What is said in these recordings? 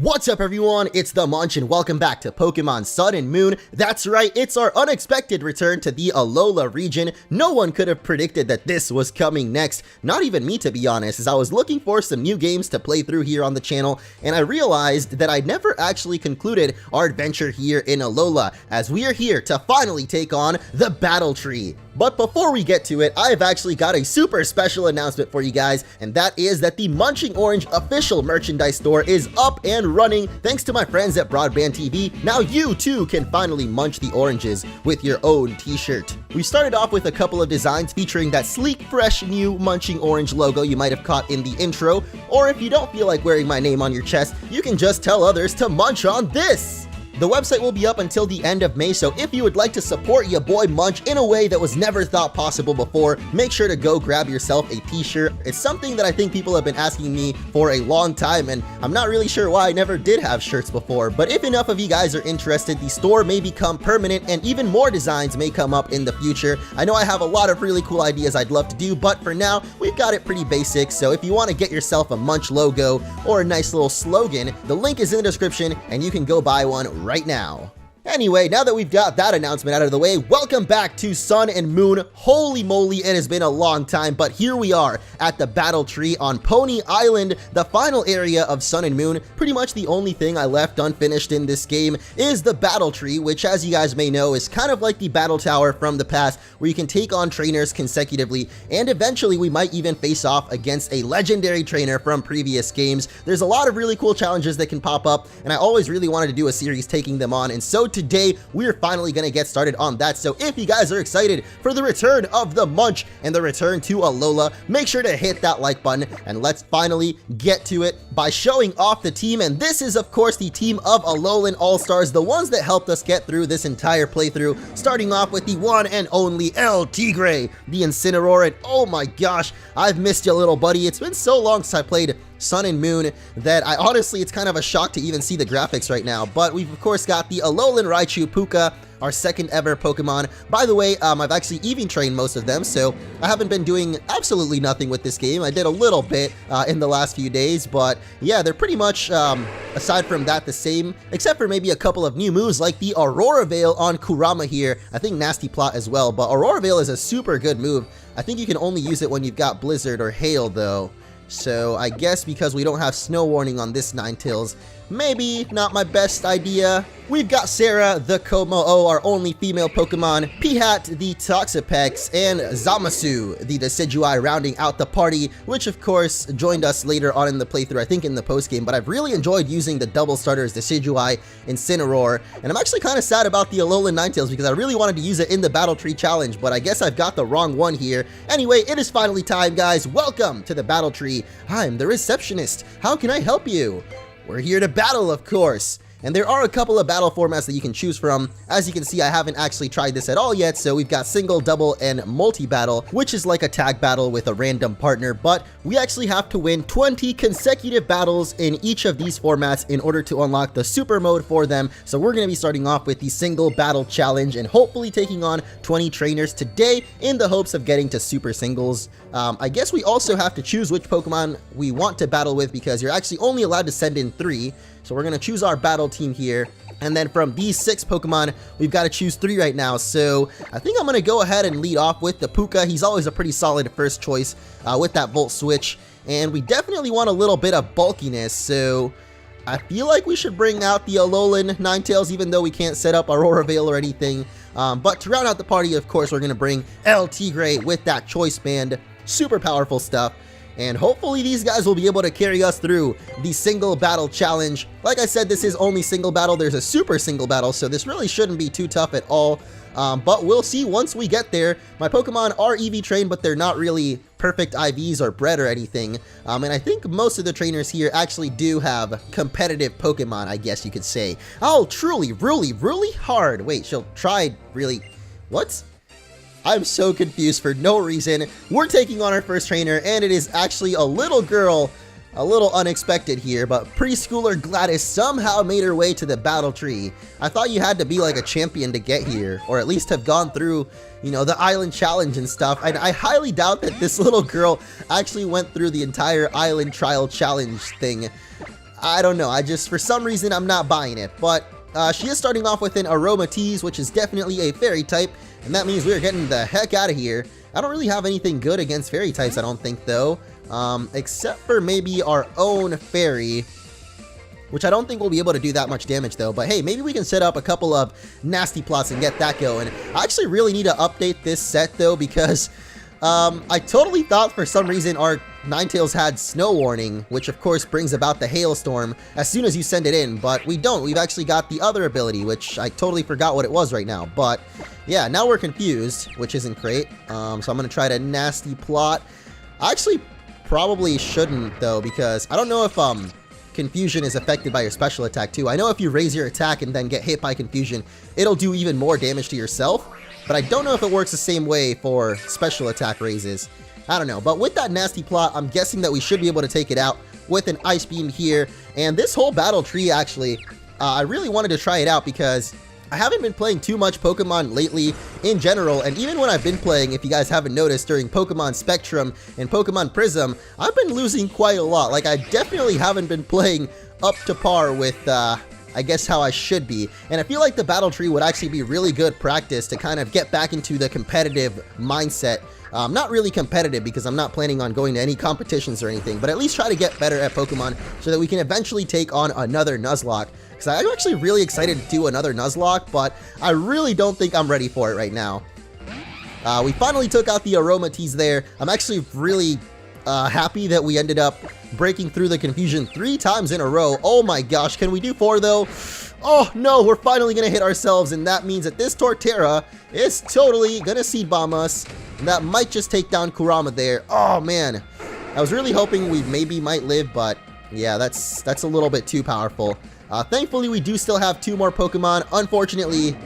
What's up everyone, it's the Munch and welcome back to Pokemon Sun and Moon. That's right, it's our unexpected return to the Alola region. No one could have predicted that this was coming next, not even me to be honest, as I was looking for some new games to play through here on the channel, and I realized that I never actually concluded our adventure here in Alola, as we are here to finally take on the Battle Tree. But before we get to it, I've actually got a super special announcement for you guys, and that is that the MunchingOrange official merchandise store is up and running thanks to my friends at Broadband TV. Now you too can finally munch the oranges with your own t-shirt. We started off with a couple of designs featuring that sleek, fresh, new MunchingOrange logo you might have caught in the intro, or if you don't feel like wearing my name on your chest, you can just tell others to munch on this! The website will be up until the end of May, so if you would like to support your boy Munch in a way that was never thought possible before, make sure to go grab yourself a t-shirt. It's something that I think people have been asking me for a long time, and I'm not really sure why I never did have shirts before, but if enough of you guys are interested, the store may become permanent and even more designs may come up in the future. I know I have a lot of really cool ideas I'd love to do, but for now, we've got it pretty basic, so if you want to get yourself a Munch logo or a nice little slogan, the link is in the description and you can go buy one right now. Anyway, now that we've got that announcement out of the way, welcome back to Sun and Moon. Holy moly, it has been a long time, but here we are at the Battle Tree on Pony Island, the final area of Sun and Moon. Pretty much the only thing I left unfinished in this game is the Battle Tree, which as you guys may know is kind of like the Battle Tower from the past, where you can take on trainers consecutively, and eventually we might even face off against a legendary trainer from previous games. There's a lot of really cool challenges that can pop up, and I always really wanted to do a series taking them on, and so today we're finally gonna get started on that. So if you guys are excited for the return of the Munch and the return to Alola, make sure to hit that like button and let's finally get to it by showing off the team. And this is of course the team of Alolan All-Stars, the ones that helped us get through this entire playthrough, starting off with the one and only El Tigre, the Incineroar. And oh my gosh, I've missed you, little buddy. It's been so long since I played Sun and Moon that I honestly, it's kind of a shock to even see the graphics right now. But we've of course got the Alolan Raichu Puka, our second ever Pokemon. By the way, I've actually EV trained most of them, so I haven't been doing absolutely nothing with this game. I did a little bit in the last few days, but yeah, they're pretty much, aside from that, the same, except for maybe a couple of new moves like the Aurora Veil on Kurama here. I think Nasty Plot as well, but Aurora Veil is a super good move. I think you can only use it when you've got Blizzard or Hail though. So I guess because we don't have Snow Warning on this Ninetales, maybe not my best idea. We've got Sarah, the Komo-o, our only female Pokemon, Pihat, the Toxapex, and Zamasu, the Decidueye, rounding out the party, which of course joined us later on in the playthrough, I think in the post-game, but I've really enjoyed using the double starters, Decidueye, Incineroar, and I'm actually kind of sad about the Alolan Ninetales because I really wanted to use it in the Battle Tree Challenge, but I guess I've got the wrong one here. Anyway, it is finally time, guys. Welcome to the Battle Tree. I'm the receptionist. How can I help you? We're here to battle, of course. And there are a couple of battle formats that you can choose from. As you can see, I haven't actually tried this at all yet, so we've got single, double, and multi-battle, which is like a tag battle with a random partner, but we actually have to win 20 consecutive battles in each of these formats in order to unlock the super mode for them. So we're going to be starting off with the single battle challenge and hopefully taking on 20 trainers today in the hopes of getting to super singles. I guess we also have to choose which Pokemon we want to battle with because you're actually only allowed to send in 3. So we're going to choose our battle team here, and then from these 6 Pokemon, we've got to choose 3 right now. So I think I'm going to go ahead and lead off with the Puka. He's always a pretty solid first choice with that Volt Switch, and we definitely want a little bit of bulkiness, so I feel like we should bring out the Alolan Ninetales, even though we can't set up Aurora Veil or anything. But to round out the party, of course, we're going to bring El Tigre with that Choice Band. Super powerful stuff. And hopefully these guys will be able to carry us through the single battle challenge. Like I said, this is only single battle. There's a super single battle, so this really shouldn't be too tough at all. But we'll see once we get there. My Pokemon are EV trained, but they're not really perfect IVs or bred or anything. And I think most of the trainers here actually do have competitive Pokemon, I guess you could say. Oh, truly, really hard. Wait, she'll try really... What? I'm so confused for no reason. We're taking on our first trainer, and it is actually a little girl. A little unexpected here, but preschooler Gladys somehow made her way to the Battle Tree. I thought you had to be like a champion to get here, or at least have gone through, you know, the island challenge and stuff. And I highly doubt that this little girl actually went through the entire island trial challenge thing. I don't know. For some reason, I'm not buying it. But she is starting off with an Aromatisse, which is definitely a fairy type. And that means we're getting the heck out of here. I don't really have anything good against fairy types, I don't think, though. Except for maybe our own fairy, which I don't think we'll be able to do that much damage, though. But hey, maybe we can set up a couple of nasty plots and get that going. I actually really need to update this set, though, because I totally thought for some reason our Ninetales had snow warning, which of course brings about the hailstorm as soon as you send it in, but we don't. We've actually got the other ability, which I totally forgot what it was right now. But yeah, now we're confused, which isn't great. So I'm going to try to nasty plot. I actually probably shouldn't, though, because I don't know if confusion is affected by your special attack too. I know if you raise your attack and then get hit by confusion, it'll do even more damage to yourself, but I don't know if it works the same way for special attack raises. I don't know, but with that nasty plot, I'm guessing that we should be able to take it out with an ice beam here. And this whole battle tree, actually, I really wanted to try it out because I haven't been playing too much Pokemon lately in general, and even when I've been playing, if you guys haven't noticed, during Pokemon Spectrum and Pokemon Prism, I've been losing quite a lot. Like, I definitely haven't been playing up to par with, I guess, how I should be. And I feel like the battle tree would actually be really good practice to kind of get back into the competitive mindset. Not really competitive because I'm not planning on going to any competitions or anything, but at least try to get better at Pokemon so that we can eventually take on another Nuzlocke. Because I'm actually really excited to do another Nuzlocke, but I really don't think I'm ready for it right now. We finally took out the Aromatisse there. I'm actually really happy that we ended up breaking through the confusion 3 times in a row. Oh my gosh, can we do 4 though? Oh no, we're finally gonna hit ourselves, and that means that this Torterra is totally gonna Seed Bomb us, and that might just take down Kurama there. Oh man, I was really hoping we maybe might live, but yeah, that's a little bit too powerful. Thankfully, we do still have 2 more Pokemon. Unfortunately,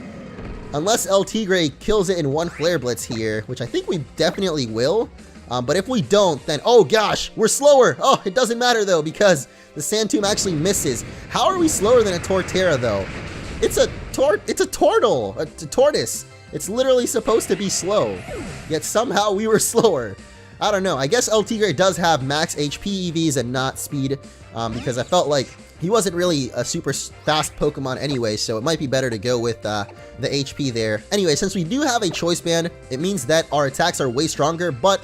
unless El Tigre kills it in 1 Flare Blitz here, which I think we definitely will. But if we don't, then, oh gosh, we're slower. Oh, it doesn't matter though, because the Sand Tomb actually misses. How are we slower than a Torterra though? It's a turtle, a tortoise. It's literally supposed to be slow, yet somehow we were slower. I don't know. I guess El Tigre does have max HP EVs and not speed, because I felt like he wasn't really a super fast Pokemon anyway, so it might be better to go with the HP there. Anyway, since we do have a Choice Band, it means that our attacks are way stronger, but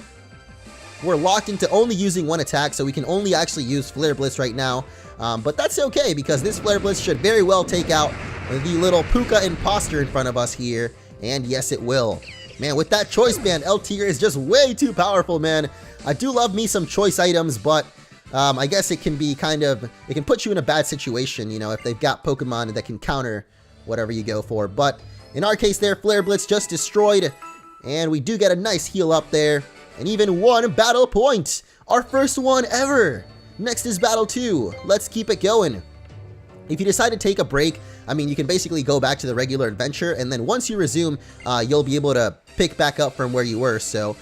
we're locked into only using 1 attack, so we can only actually use Flare Blitz right now. But that's okay, because this Flare Blitz should very well take out the little Puka Imposter in front of us here. And yes, it will. Man, with that Choice Band, El Tigre is just way too powerful, man. I do love me some choice items, but I guess it can be kind of, it can put you in a bad situation, you know, if they've got Pokemon that can counter whatever you go for. But in our case there, Flare Blitz just destroyed, and we do get a nice heal up there. And even 1 battle point! Our first one ever! Next is battle 2. Let's keep it going. If you decide to take a break, I mean, you can basically go back to the regular adventure, and then once you resume, you'll be able to pick back up from where you were. So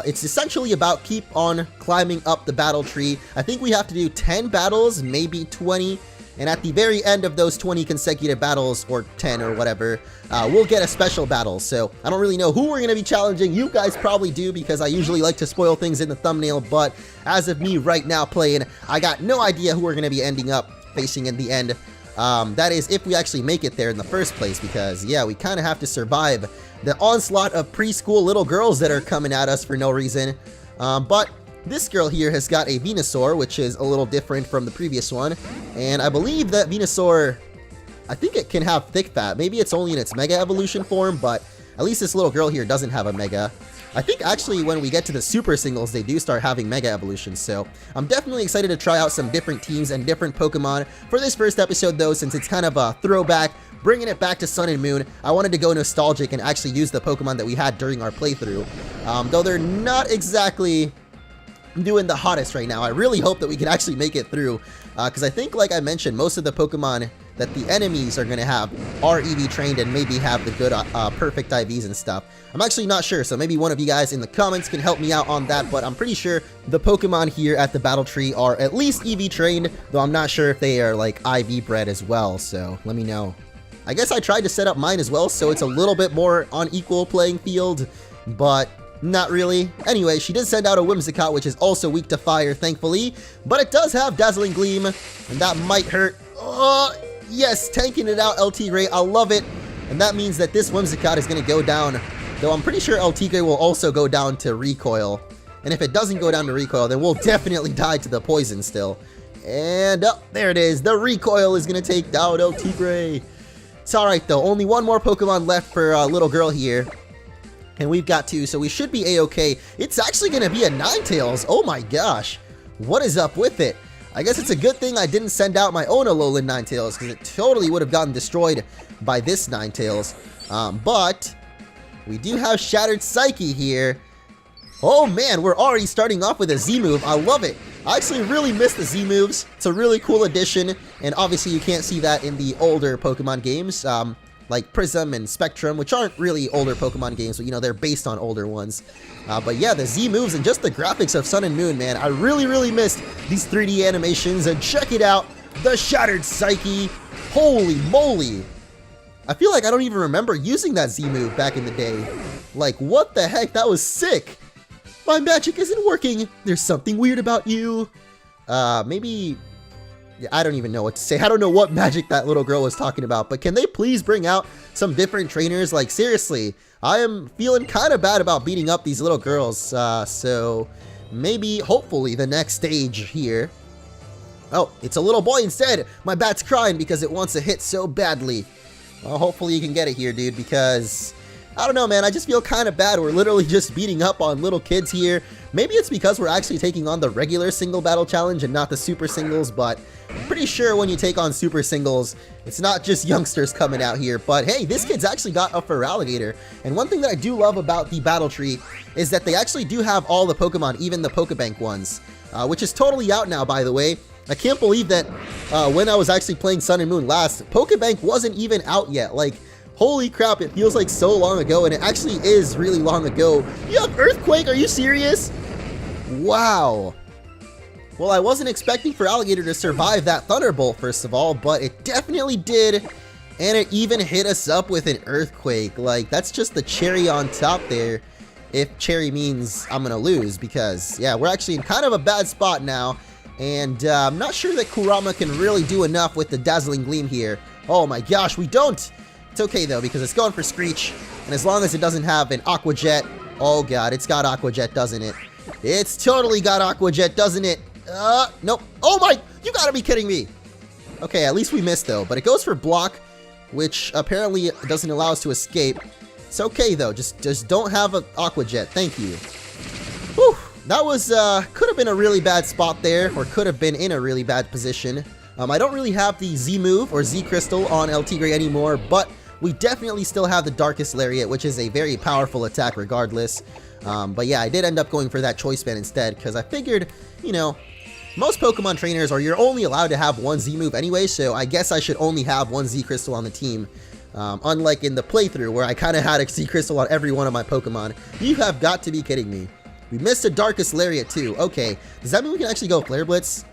it's essentially about keep on climbing up the battle tree. I think we have to do 10 battles, maybe 20. And at the very end of those 20 consecutive battles, or 10 or whatever, we'll get a special battle. So I don't really know who we're going to be challenging. You guys probably do, because I usually like to spoil things in the thumbnail. But as of me right now playing, I got no idea who we're going to be ending up facing in the end. That is, if we actually make it there in the first place, because yeah, we kind of have to survive the onslaught of preschool little girls that are coming at us for no reason. But this girl here has got a Venusaur, which is a little different from the previous one. And I believe that Venusaur, I think it can have thick fat. Maybe it's only in its Mega Evolution form, but at least this little girl here doesn't have a Mega. I think actually when we get to the Super Singles, they do start having Mega Evolutions. So I'm definitely excited to try out some different teams and different Pokemon. For this first episode though, since it's kind of a throwback, bringing it back to Sun and Moon, I wanted to go nostalgic and actually use the Pokemon that we had during our playthrough. Though they're not exactly doing the hottest right now. I really hope that we can actually make it through, because I think, like I mentioned, most of the Pokemon that the enemies are going to have are EV trained and maybe have the good perfect IVs and stuff. I'm actually not sure, so maybe one of you guys in the comments can help me out on that, but I'm pretty sure the Pokemon here at the battle tree are at least EV trained, though I'm not sure if they are like IV bred as well, so let me know. I guess I tried to set up mine as well, so it's a little bit more on equal playing field, but Not really. Anyway, she did send out a Whimsicott, which is also weak to fire, thankfully. But it does have Dazzling Gleam, and that might hurt. Oh, yes, tanking it out, LT Gray. I love it. And that means that this Whimsicott is going to go down. Though I'm pretty sure LT Gray will also go down to Recoil. And if it doesn't go down to Recoil, then we'll definitely die to the poison still. And there it is. The Recoil is going to take down LT Gray. It's alright though. Only one more Pokemon left for little girl here. And we've got 2, so we should be A-okay. It's actually going to be a Ninetales. Oh my gosh. What is up with it? I guess it's a good thing I didn't send out my own Alolan Ninetales, because it totally would have gotten destroyed by this Ninetales. But we do have Shattered Psyche here. Oh man, we're already starting off with a Z move. I love it. I actually really miss the Z moves. It's a really cool addition, and obviously you can't see that in the older Pokemon games, like Prism and Spectrum, which aren't really older Pokemon games, but you know, they're based on older ones. But yeah, the Z moves and just the graphics of Sun and Moon, man, I really missed these 3D animations, and check it out, the Shattered Psyche. Holy moly. I feel like I don't even remember using that Z move back in the day. Like, what the heck? That was sick. My magic isn't working. There's something weird about you. Maybe... yeah, I don't even know what to say. I don't know what magic that little girl was talking about, but can they please bring out some different trainers? Like, seriously, I am feeling kind of bad about beating up these little girls. So maybe, hopefully, the next stage here. Oh, it's a little boy instead. My bat's crying because it wants a hit so badly. Well, hopefully you can get it here, dude, because... I don't know, man. I just feel kind of bad. We're literally just beating up on little kids here. Maybe it's because we're actually taking on the regular single battle challenge and not the super singles, but I'm pretty sure when you take on super singles, it's not just youngsters coming out here. But hey, this kid's actually got a Feraligatr. And one thing that I do love about the battle tree is that they actually do have all the Pokemon, even the Pokebank ones, which is totally out now, by the way. I can't believe that when I was actually playing Sun and Moon last, Pokebank wasn't even out yet. Like, holy crap, it feels like so long ago, and it actually is really long ago. You have Earthquake? Are you serious? Wow. Well, I wasn't expecting Feraligatr to survive that Thunderbolt, first of all, but it definitely did, and it even hit us up with an Earthquake. Like, that's just the cherry on top there, if cherry means I'm gonna lose, because, yeah, we're actually in kind of a bad spot now, and I'm not sure that Kurama can really do enough with the Dazzling Gleam here. Oh my gosh, we don't! It's okay though, because it's going for Screech, and as long as it doesn't have an Aqua Jet, oh god, it's got Aqua Jet, doesn't it? It's totally got Aqua Jet, doesn't it? Nope. Oh my, you gotta be kidding me. Okay, at least we missed though, but it goes for Block, which apparently doesn't allow us to escape. It's okay though, just don't have an Aqua Jet, thank you. Whew, that was, could have been a really bad spot there, or could have been in a really bad position. I don't really have the Z move or Z Crystal on LT Gray anymore, but we definitely still have the Darkest Lariat, which is a very powerful attack regardless. But yeah, I did end up going for that Choice Band instead, because I figured, you know, most Pokemon trainers you're only allowed to have one Z move anyway, so I guess I should only have one Z Crystal on the team. Unlike in the playthrough, where I kind of had a Z Crystal on every one of my Pokemon. You have got to be kidding me. We missed a Darkest Lariat too. Okay, does that mean we can actually go Flare Blitz?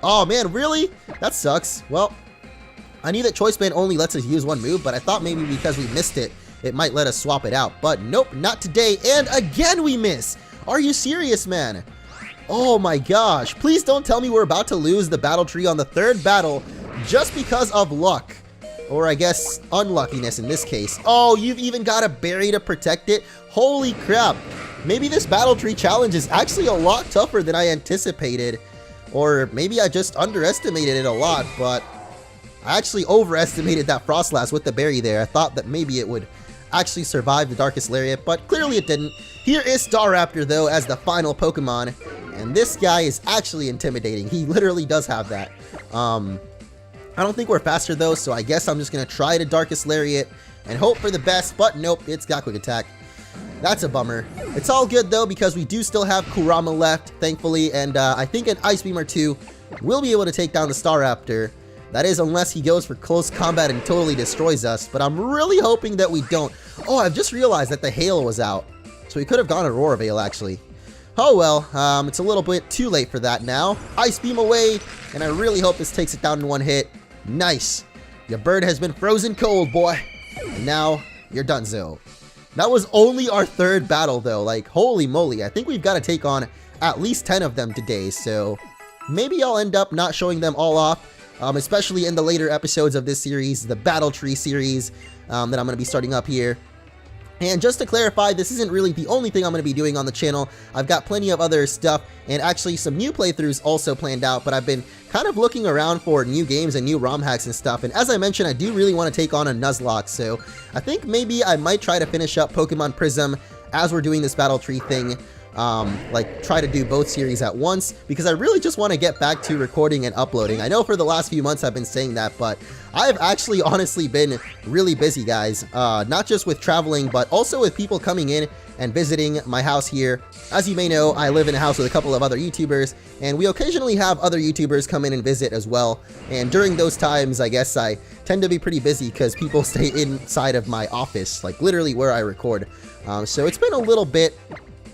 Oh man, really? That sucks. Well, I knew that Choice Band only lets us use one move, but I thought maybe because we missed it, it might let us swap it out. But nope, not today, and again we miss! Are you serious, man? Oh my gosh, please don't tell me we're about to lose the battle tree on the third battle just because of luck. Or I guess unluckiness in this case. Oh, you've even got a berry to protect it? Holy crap. Maybe this battle tree challenge is actually a lot tougher than I anticipated. Or maybe I just underestimated it a lot, but I actually overestimated that Frostlass with the berry there. I thought that maybe it would actually survive the Darkest Lariat, but clearly it didn't. Here is Staraptor though as the final Pokemon, and this guy is actually intimidating. He literally does have that. I don't think we're faster though, so I guess I'm just gonna try to Darkest Lariat and hope for the best, but nope, it's got Quick Attack. That's a bummer. It's all good though, because we do still have Kurama left, thankfully, and I think an Ice Beam or two will be able to take down the Staraptor. That is, unless he goes for close combat and totally destroys us, but I'm really hoping that we don't. Oh, I've just realized that the Hail was out, so we could have gone Aurora Veil actually. Oh well, it's a little bit too late for that now. Ice Beam away, and I really hope this takes it down in one hit. Nice. Your bird has been frozen cold, boy. And now, you're donezo. That was only our third battle though, like holy moly. I think we've got to take on at least 10 of them today, so maybe I'll end up not showing them all off, especially in the later episodes of this series, the Battle Tree series that I'm going to be starting up here. And just to clarify, this isn't really the only thing I'm going to be doing on the channel. I've got plenty of other stuff and actually some new playthroughs also planned out, but I've been kind of looking around for new games and new ROM hacks and stuff. And as I mentioned, I do really want to take on a Nuzlocke, so I think maybe I might try to finish up Pokemon Prism as we're doing this Battle Tree thing. Like try to do both series at once, because I really just want to get back to recording and uploading. I know for the last few months I've been saying that, but I've actually honestly been really busy, guys, not just with traveling, but also with people coming in and visiting my house here. As you may know, I live in a house with a couple of other YouTubers, and we occasionally have other YouTubers come in and visit as well. And during those times, I guess I tend to be pretty busy because people stay inside of my office, like literally where I record. So it's been a little bit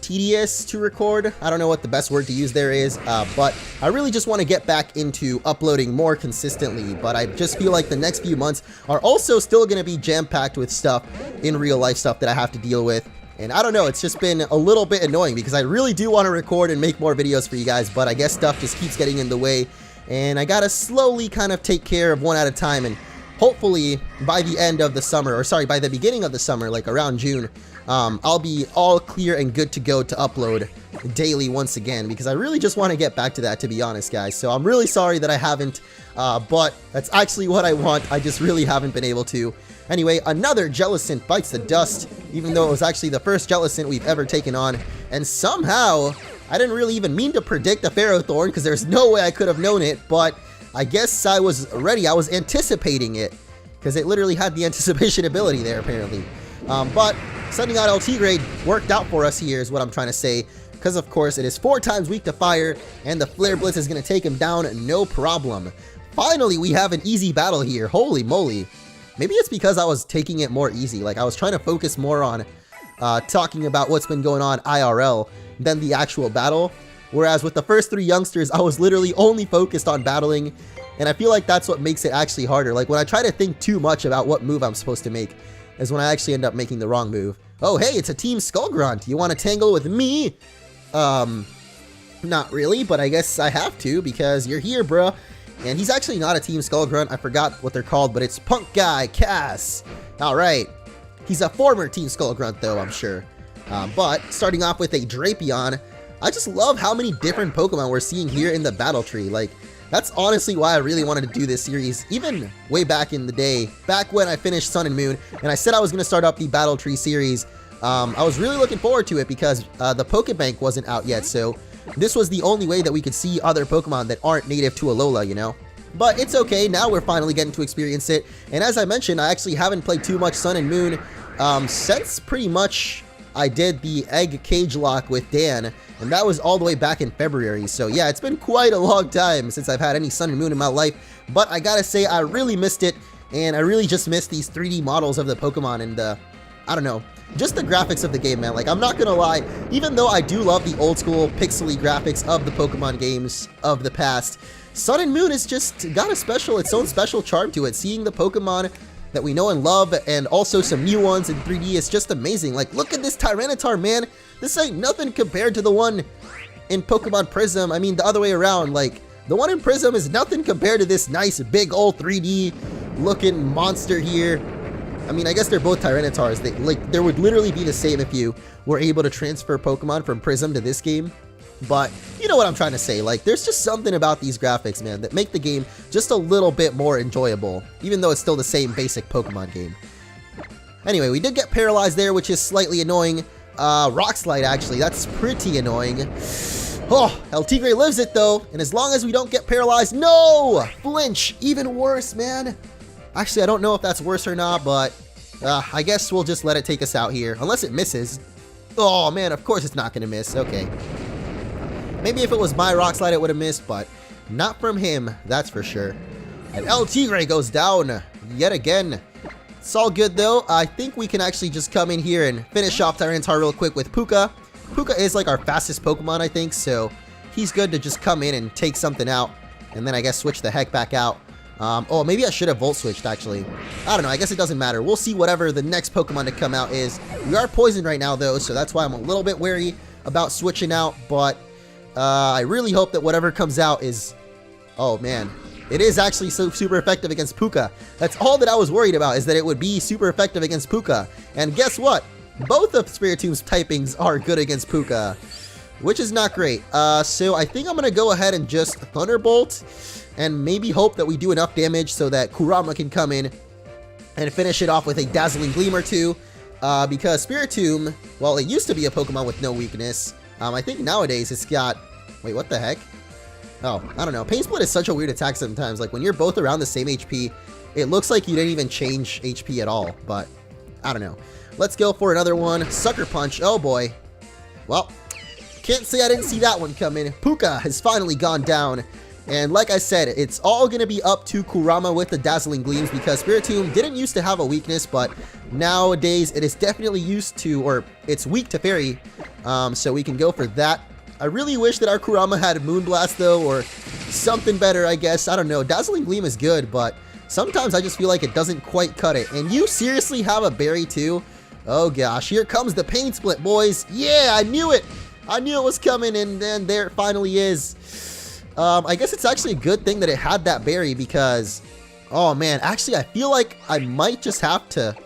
tedious to record. I don't know what the best word to use there is, but I really just want to get back into uploading more consistently. But I just feel like the next few months are also still going to be jam-packed with stuff, in real life stuff that I have to deal with. And I don't know, it's just been a little bit annoying because I really do want to record and make more videos for you guys, but I guess stuff just keeps getting in the way, and I gotta slowly kind of take care of one at a time. And hopefully by the end of the summer, or sorry, by the beginning of the summer, like around June, I'll be all clear and good to go to upload daily once again, because I really just want to get back to that, to be honest, guys. So I'm really sorry that I haven't, but that's actually what I want. I just really haven't been able to. Anyway, another Jellicent bites the dust, even though it was actually the first Jellicent we've ever taken on. And somehow, I didn't really even mean to predict a Ferrothorn, because there's no way I could have known it, but I guess I was ready. I was anticipating it, because it literally had the anticipation ability there, apparently. But sending out El Tigre worked out for us here, is what I'm trying to say, because of course it is 4 times weak to fire, and the Flare Blitz is going to take him down no problem. Finally, we have an easy battle here. Holy moly. Maybe it's because I was taking it more easy. Like, I was trying to focus more on talking about what's been going on IRL than the actual battle. Whereas with the first 3 youngsters, I was literally only focused on battling. And I feel like that's what makes it actually harder. Like, when I try to think too much about what move I'm supposed to make, is when I actually end up making the wrong move. Oh, hey, it's a Team Skullgrunt. You want to tangle with me? Not really, but I guess I have to, because you're here, bruh. And he's actually not a Team Skullgrunt. I forgot what they're called, but it's Punk Guy Cass. Alright. He's a former Team Skullgrunt, though, I'm sure. But starting off with a Drapion, I just love how many different Pokemon we're seeing here in the Battle Tree. Like, that's honestly why I really wanted to do this series, even way back in the day, back when I finished Sun and Moon, and I said I was going to start up the Battle Tree series. I was really looking forward to it because the Pokebank wasn't out yet, so this was the only way that we could see other Pokemon that aren't native to Alola, you know? But it's okay, now we're finally getting to experience it, and as I mentioned, I actually haven't played too much Sun and Moon since pretty much I did the Egg Cage Lock with Dan, and that was all the way back in February. So yeah, it's been quite a long time since I've had any Sun and Moon in my life, but I gotta say, I really missed it, and I really just missed these 3D models of the Pokemon and I don't know, just the graphics of the game, man. Like, I'm not gonna lie, even though I do love the old school pixely graphics of the Pokemon games of the past, Sun and Moon has just got its own special charm to it. Seeing the Pokemon that we know and love, and also some new ones in 3D, is just amazing. Like, look at this Tyranitar, man. This ain't nothing compared to the one in Pokemon Prism. I mean, the other way around. Like, the one in Prism is nothing compared to this nice, big, old 3D looking monster here. I mean, I guess they're both Tyranitars. They would literally be the same if you were able to transfer Pokemon from Prism to this game. But you know what I'm trying to say. Like, there's just something about these graphics, man, that make the game just a little bit more enjoyable, even though it's still the same basic Pokemon game. Anyway, we did get paralyzed there, which is slightly annoying. Rock Slide, actually, that's pretty annoying. Oh, El Tigre lives it, though, and as long as we don't get paralyzed, no! Flinch, even worse, man. Actually, I don't know if that's worse or not, but I guess we'll just let it take us out here, unless it misses. Oh, man, of course it's not going to miss. Okay. Maybe if it was my Rock Slide, it would have missed, but not from him, that's for sure. And El Tigre goes down yet again. It's all good, though. I think we can actually just come in here and finish off Tyranitar real quick with Puka. Puka is like our fastest Pokemon, I think, so he's good to just come in and take something out, and then I guess switch the heck back out. Oh, maybe I should have Volt Switched, actually. I don't know, I guess it doesn't matter. We'll see whatever the next Pokemon to come out is. We are poisoned right now, though, so that's why I'm a little bit wary about switching out, but I really hope that whatever comes out is... Oh, man. It is actually so super effective against Puka. That's all that I was worried about, is that it would be super effective against Puka. And guess what? Both of Spiritomb's typings are good against Puka, which is not great. So I think I'm going to go ahead and just Thunderbolt and maybe hope that we do enough damage so that Kurama can come in and finish it off with a Dazzling Gleam or two. Because Spiritomb, well, it used to be a Pokemon with no weakness. I think nowadays it's got... Wait, what the heck? Oh, I don't know. Pain Split is such a weird attack sometimes. Like, when you're both around the same HP, it looks like you didn't even change HP at all. But, I don't know. Let's go for another one. Sucker Punch. Oh, boy. Well, can't say I didn't see that one coming. Puka has finally gone down. And like I said, it's all going to be up to Kurama with the Dazzling Gleams because Spiritomb didn't used to have a weakness, but nowadays it is definitely used to, or it's weak to Fairy. So we can go for that. I really wish that our Kurama had Moonblast though, or something better, I guess. I don't know. Dazzling Gleam is good, but sometimes I just feel like it doesn't quite cut it. And you seriously have a berry too? Oh gosh, here comes the Pain Split, boys. Yeah, I knew it. I knew it was coming, and then there it finally is. I guess it's actually a good thing that it had that berry because, oh man, actually I feel like I might just have to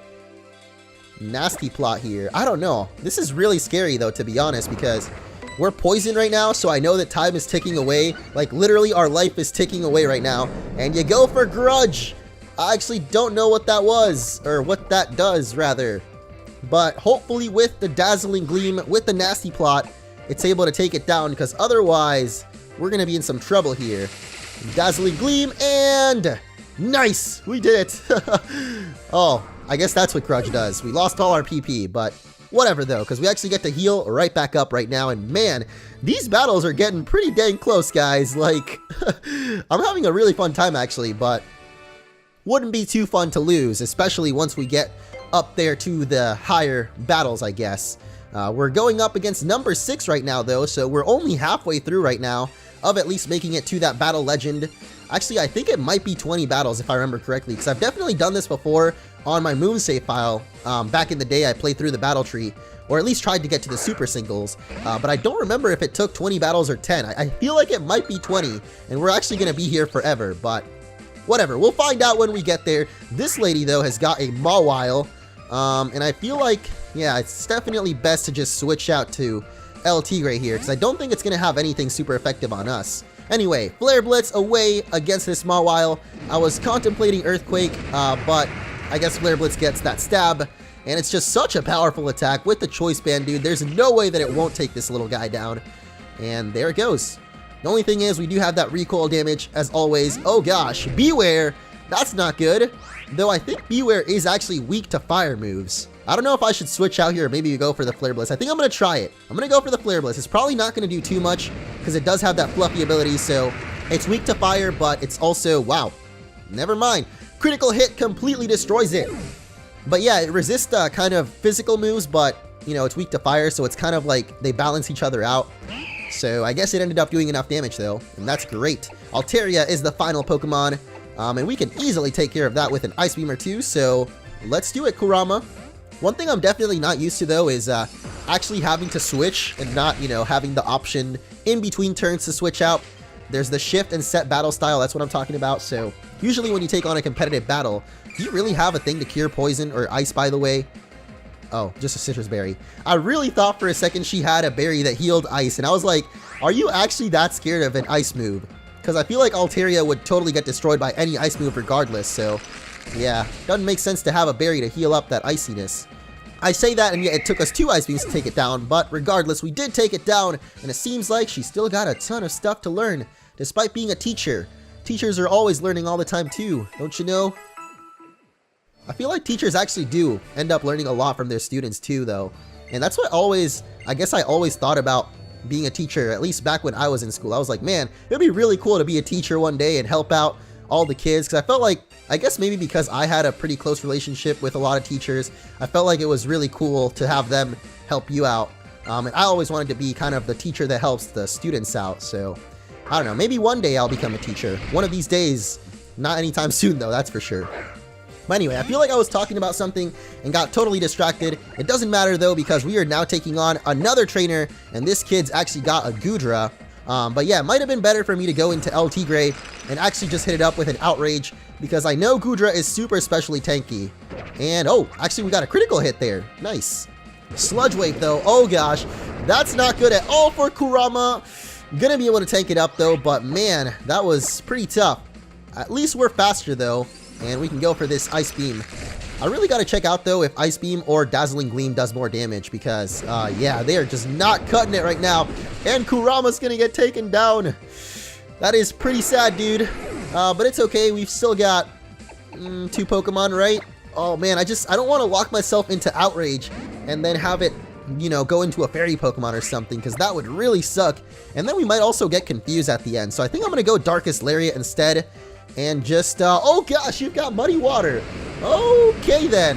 Nasty Plot here. I don't know. This is really scary though, to be honest, because we're poisoned right now, so I know that time is ticking away. Like, literally, our life is ticking away right now. And you go for Grudge. I actually don't know what that was, or what that does, rather. But hopefully with the Dazzling Gleam, with the Nasty Plot, it's able to take it down, because otherwise, we're going to be in some trouble here. Dazzling Gleam, and... Nice! We did it! Oh, I guess that's what Grudge does. We lost all our PP, but... Whatever though, because we actually get to heal right back up right now, and man, these battles are getting pretty dang close, guys. Like, I'm having a really fun time actually, but wouldn't be too fun to lose, especially once we get up there to the higher battles, I guess. We're going up against number 6 right now though, so we're only halfway through right now of at least making it to that battle legend. Actually, I think it might be 20 battles if I remember correctly, because I've definitely done this before on my Moon save file. Back in the day, I played through the battle tree, or at least tried to get to the super singles, but I don't remember if it took 20 battles or 10. I feel like it might be 20, and we're actually going to be here forever, but whatever. We'll find out when we get there. This lady, though, has got a Mawile, and I feel like, yeah, it's definitely best to just switch out to El Tigre here, because I don't think it's going to have anything super effective on us. Anyway, Flare Blitz away against this Mawile. I was contemplating Earthquake, but I guess Flare Blitz gets that stab, and it's just such a powerful attack with the Choice Band, dude. There's no way that it won't take this little guy down, and there it goes. The only thing is we do have that recoil damage, as always. Oh gosh, Beware, that's not good, though I think Beware is actually weak to fire moves. I don't know if I should switch out here or maybe go for the Flare Blitz. I think I'm going to try it. I'm going to go for the Flare Blitz. It's probably not going to do too much because it does have that fluffy ability, so it's weak to fire, but it's also, wow, never mind. Critical hit completely destroys it. But yeah, it resists kind of physical moves, but, you know, it's weak to fire, so it's kind of like they balance each other out. So I guess it ended up doing enough damage, though, and that's great. Altaria is the final Pokemon, and we can easily take care of that with an Ice Beam or two, so let's do it, Kurama. One thing I'm definitely not used to, though, is actually having to switch and not, you know, having the option in between turns to switch out. There's the shift and set battle style, that's what I'm talking about, so usually when you take on a competitive battle, do you really have a thing to cure poison or ice, by the way? Oh, just a citrus berry. I really thought for a second she had a berry that healed ice, and I was like, are you actually that scared of an ice move? Because I feel like Altaria would totally get destroyed by any ice move regardless, so yeah, doesn't make sense to have a berry to heal up that iciness. I say that, and yet it took us 2 Ice Beams to take it down, but regardless, we did take it down, and it seems like she's still got a ton of stuff to learn, despite being a teacher. Teachers are always learning all the time too, don't you know? I feel like teachers actually do end up learning a lot from their students too, though. And that's what I guess I always thought about being a teacher, at least back when I was in school. I was like, man, it'd be really cool to be a teacher one day and help out all the kids, because I felt like, I guess maybe because I had a pretty close relationship with a lot of teachers, I felt like it was really cool to have them help you out. And I always wanted to be kind of the teacher that helps the students out, so I don't know, maybe one day I'll become a teacher. One of these days, Not anytime soon though, that's for sure. But anyway, I feel like I was talking about something and got totally distracted. It doesn't matter though, because we are now taking on another trainer, and this kid's actually got a Goodra. But yeah, it might have been better for me to go into El Tigre and actually just hit it up with an Outrage, because I know Goodra is super specially tanky. And oh, actually we got a critical hit there. Nice. Sludge Wave though, oh gosh, that's not good at all for Kurama. Gonna be able to tank it up though, but man, that was pretty tough. At least we're faster though, and we can go for this Ice Beam. I really got to check out though if Ice Beam or Dazzling Gleam does more damage, because yeah, they are just not cutting it right now, and Kurama's gonna get taken down. That is pretty sad, dude, but it's okay. We've still got 2 Pokemon, right? Oh man, I don't want to lock myself into Outrage and then have it, you know, go into a fairy Pokemon or something, because that would really suck, and then we might also get confused at the end. So I think I'm gonna go Darkest Lariat instead, and just oh gosh, you've got Muddy Water. Okay then.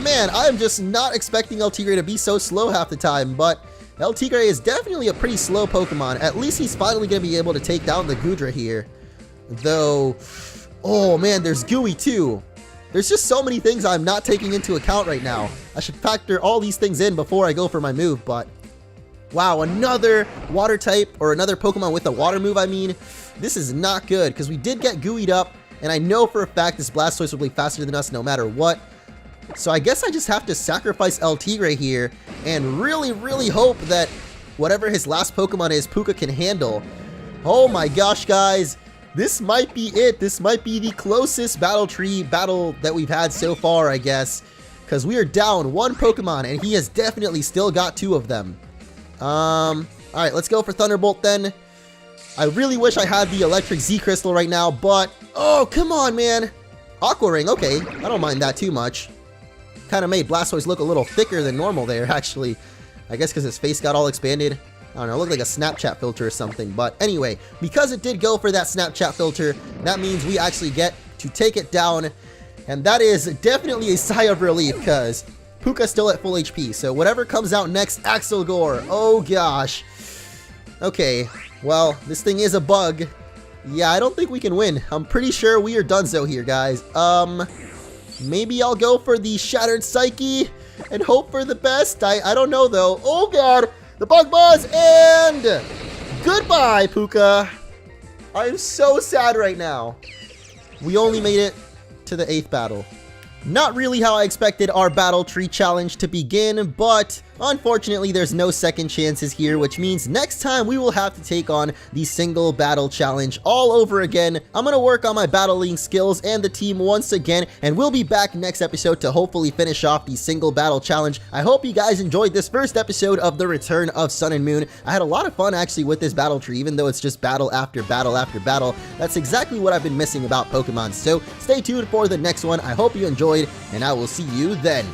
Man, I am just not expecting El Tigre to be so slow half the time, but El Tigre is definitely a pretty slow Pokemon. At least he's finally gonna be able to take down the Goodra here, though. Oh man, there's Gooey too. There's just so many things I'm not taking into account right now. I should factor all these things in before I go for my move, but wow, another water type, or another Pokemon with a water move, I mean. This is not good, because we did get gooeyed up, and I know for a fact this Blastoise will be faster than us no matter what. So I guess I just have to sacrifice El Tigre here, and really, really hope that whatever his last Pokemon is, Puka can handle. Oh my gosh, guys. This might be it. This might be the closest battle tree battle that we've had so far, I guess. Because we are down 1 Pokemon, and he has definitely still got 2 of them. Alright, let's go for Thunderbolt then. I really wish I had the Electric Z Crystal right now, but oh, come on, man. Aqua Ring, okay. I don't mind that too much. Kind of made Blastoise look a little thicker than normal there, actually. I guess because his face got all expanded. I don't know, it looked like a Snapchat filter or something. But anyway, because it did go for that Snapchat filter, that means we actually get to take it down. And that is definitely a sigh of relief, because Puka's still at full HP. So whatever comes out next, Axel Gore. Oh gosh. Okay, well, this thing is a bug. Yeah, I don't think we can win. I'm pretty sure we are donezo here, guys. Maybe I'll go for the Shattered Psyche and hope for the best. I don't know, though. Oh, God. The Bug Buzz, and goodbye, Puka. I am so sad right now. We only made it to the 8th battle. Not really how I expected our battle tree challenge to begin, but unfortunately there's no second chances here, which means next time we will have to take on the single battle challenge all over again. I'm gonna work on my battling skills and the team once again, and we'll be back next episode to hopefully finish off the single battle challenge. I hope you guys enjoyed this first episode of the Return of Sun and Moon. I had a lot of fun actually with this battle tree, even though it's just battle after battle after battle. That's exactly what I've been missing about Pokemon, so stay tuned for the next one. I hope you enjoyed, and I will see you then.